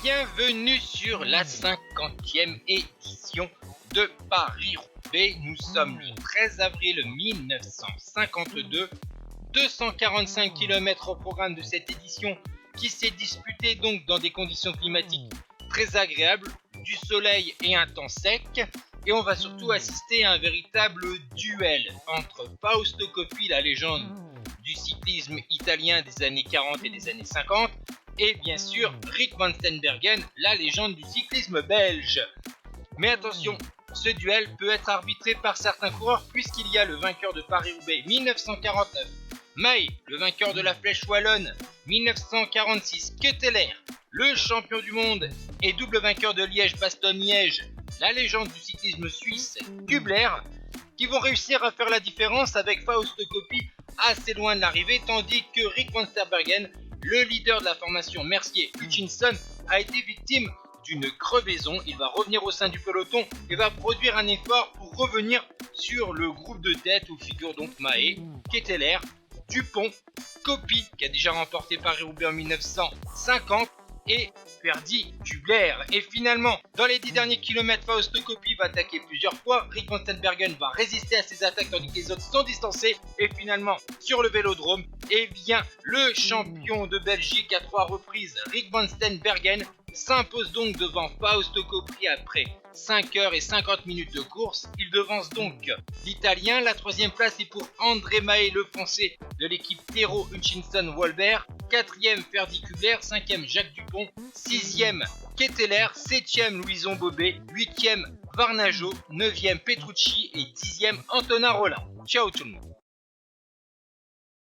Bienvenue sur la 50e édition de Paris-Roubaix. Nous sommes le 13 avril 1952. 245 km au programme de cette édition qui s'est disputée donc dans des conditions climatiques très agréables, du soleil et un temps sec. Et on va surtout assister à un véritable duel entre Fausto Coppi, la légende du cyclisme italien des années 40 et des années 50, et bien sûr Rik Van Steenbergen, la légende du cyclisme belge. Mais attention, ce duel peut être arbitré par certains coureurs puisqu'il y a le vainqueur de Paris-Roubaix 1949, Mahé, le vainqueur de la Flèche Wallonne 1946, Ketteler, le champion du monde et double vainqueur de Liège-Bastogne-Liège, la légende du cyclisme suisse, Kubler, qui vont réussir à faire la différence avec Fausto Coppi assez loin de l'arrivée, tandis que Rik Van Steenbergen, le leader de la formation Mercier-Hutchinson, a été victime d'une crevaison. Il va revenir au sein du peloton et va produire un effort pour revenir sur le groupe de tête où figurent donc Mahé, Ketteler, Dupont, Coppi, qui a déjà remporté Paris-Roubaix en 1950, et Ferdy Kubler. Et finalement, dans les 10 derniers kilomètres, Fausto Coppi va attaquer plusieurs fois, Rik Van Steenbergen va résister à ses attaques tandis que les autres sont distancés. Et finalement, sur le vélodrome, le champion de Belgique à 3 reprises, Rik Van Steenbergen, s'impose donc devant Fausto Coppi après 5 heures et 50 minutes de course. Il devance donc l'Italien. La 3e place est pour André Mahé, le Français de l'équipe Tero Hutchinson Walbert. 4e Ferdy Kubler, 5e Jacques Dupont, 6e Ketteler, 7e Louison Bobet, 8e Varnajo, 9e Petrucci et 10e Antonin Roland. Ciao tout le monde.